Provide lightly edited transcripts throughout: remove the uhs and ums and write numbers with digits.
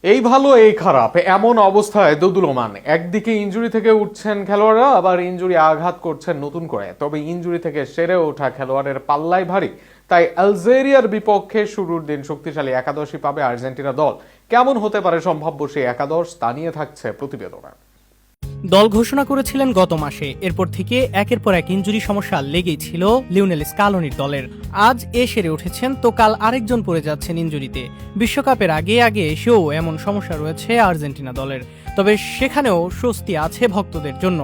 এই ভালো এই খারাপ এমন অবস্থায় দোদুল্যমান। একদিকে ইনজুরি থেকে উঠছেন খেলোয়াড়রা, আবার ইনজুরি আঘাত করছেন নতুন করে। তবে ইনজুরি থেকে সেরে ওঠা খেলোয়াড়ের পাল্লাই ভারী। তাই আলজেরিয়ার বিপক্ষে শুরুর দিন শক্তিশালী একাদশই পাবে আর্জেন্টিনা দল। কেমন হতে পারে সম্ভাব্য সেই একাদশ, তা নিয়ে থাকছে প্রতিবেদনে। দল ঘোষণা করেছিলেন গত মাসে। এরপর থেকে একের পর এক ইনজুরি সমস্যা লেগেই ছিল লিওনেল স্কালোনির দলের। আজ সেরে উঠেছেন, তো কাল আরেকজন পড়ে যাচ্ছেন ইনজুরিতে। বিশ্বকাপের আগে আগে এসেও এমন সমস্যা রয়েছে আর্জেন্টিনা দলের। তবে সেখানেও স্বস্তি আছে ভক্তদের জন্য।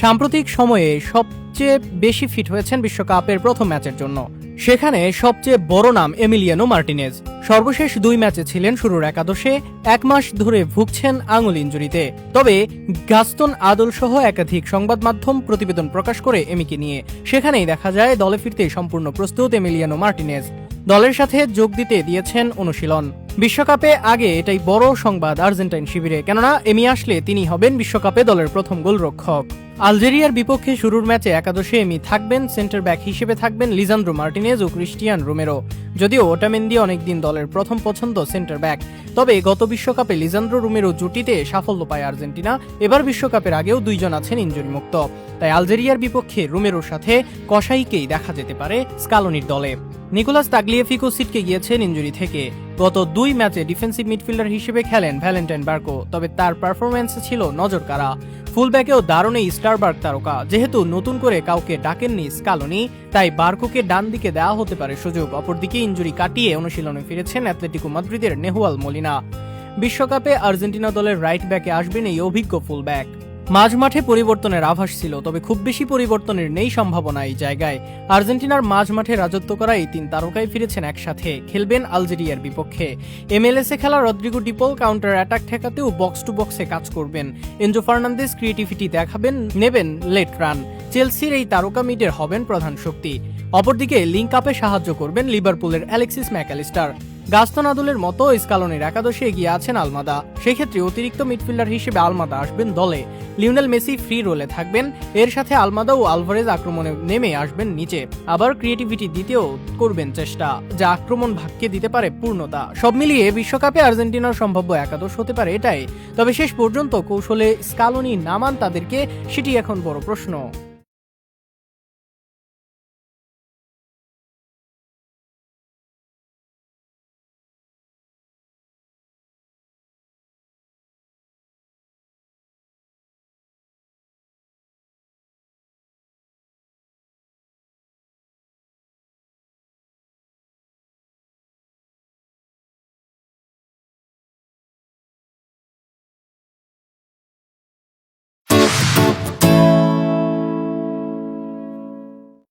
সাম্প্রতিক সময়ে সবচেয়ে বেশি ফিট হয়েছেন বিশ্বকাপের প্রথম ম্যাচের জন্য। সেখানে সবচেয়ে বড় নাম এমিলিয়ানো মার্টিনেজ। সর্বশেষ 2 ম্যাচে ছিলেন শুরুর একাদশে। 1 মাস ধরে ভুগছেন আঙুল ইনজুরিতে। তবে গাস্তন আদল সহ একাধিক সংবাদ মাধ্যম প্রতিবেদন প্রকাশ করে এমিকে নিয়ে। সেখানেই দেখা যায় দলে ফিরতে সম্পূর্ণ প্রস্তুত এমিলিয়ানো মার্টিনেজ। দলের সাথে যোগ দিতে দিয়েছেন অনুশীলন। বিশ্বকাপে আগে এটাই বড় সংবাদ আর্জেন্টাইন শিবিরে, কেননা এমি আসলে তিনি হবেন বিশ্বকাপে দলের প্রথম গোলরক্ষক। আলজেরিয়ার বিপক্ষে শুরুর ম্যাচে একাদশে এমি থাকবেন। সেন্টার ব্যাক হিসেবে থাকবেন লিজান্দ্রো মার্টিনেজ ও ক্রিস্টিয়ান রোমেরো। যদিও ওটামেন্দি অনেকদিন দলের প্রথম পছন্দ সেন্টার ব্যাক, তবে গত বিশ্বকাপে লিজান্দ্রো রোমেরো জুটিতে সাফল্য পায় আর্জেন্টিনা। এবার বিশ্বকাপের আগেও 2 জন আছেন ইনজুরি মুক্ত। তাই আলজেরিয়ার বিপক্ষে রোমেরোর সাথে কসাইকেই দেখা যেতে পারে স্কালোনির দলে। নিকোলাস তাগলিয়াফিকো ছিটকে গিয়েছেন ইনজুরি থেকে। গত 2 ম্যাচে ডিফেন্সিভ মিডফিল্ডার হিসেবে খেলেন ভ্যালেন্টাইন বার্কো, তবে তার পারফরম্যান্স ছিল নজরকাড়া। ফুলব্যাকেও দারুণ এই স্টারবার্গ তারকা। যেহেতু নতুন করে কাউকে ডাকেননি স্কালোনি, তাই বার্কোকে ডান দিকে দেওয়া হতে পারে সুযোগ। অপরদিকে ইনজুরি কাটিয়ে অনুশীলনে ফিরেছেন অ্যাটলেটিকো মাদ্রিদের নেহুয়াল মলিনা। বিশ্বকাপে আর্জেন্টিনা দলের রাইট ব্যাকে আসবেন এই অভিজ্ঞ ফুলব্যাক। মাঝমাঠে পরিবর্তনের আভাস ছিল, তবে খুব বেশি পরিবর্তনের নেই সম্ভাবনা এই জায়গায়। আর্জেন্টিনার মাঝমাঠে রাজত্ব করা এই 3 তারকাই ফিরেছেন একসাথে, খেলবেন আলজেরিয়ার বিপক্ষে। এমএলএসে খেলা রদ্রিগো ডিপল কাউন্টার অ্যাটাক ঠেকাতেও বক্স টু বক্সে কাজ করবেন। এনজো ফার্নান্দেজ ক্রিয়েটিভিটি দেখাবেন, নেবেন লেট রান। চেলসির এই তারকা মিডের হবেন প্রধান শক্তি। অপরদিকে লিঙ্ক আপে সাহায্য করবেন লিভারপুলের অ্যালেক্সিস ম্যাকঅ্যালিস্টার। গাস্তন আদলের মতো স্কালোনির একাদশে এগিয়ে আছেন আলমাদা। সেক্ষেত্রে অতিরিক্ত মিডফিল্ডার হিসেবে আলমাদা আসবেন দলে। লিওনেল মেসি ফ্রি রোলে থাকবেন। এর সাথে আলমাদা ও আলভারেজ আক্রমণে নেমে আসবেন নিচে। আবার ক্রিয়েটিভিটি দিতেও করবেন চেষ্টা, যা আক্রমণ ভাগকে দিতে পারে পূর্ণতা। সব মিলিয়ে বিশ্বকাপে আর্জেন্টিনার সম্ভাব্য একাদশ হতে পারে এটাই। তবে শেষ পর্যন্ত কৌশলে স্কালোনি নামান তাদেরকে, সেটি এখন বড় প্রশ্ন।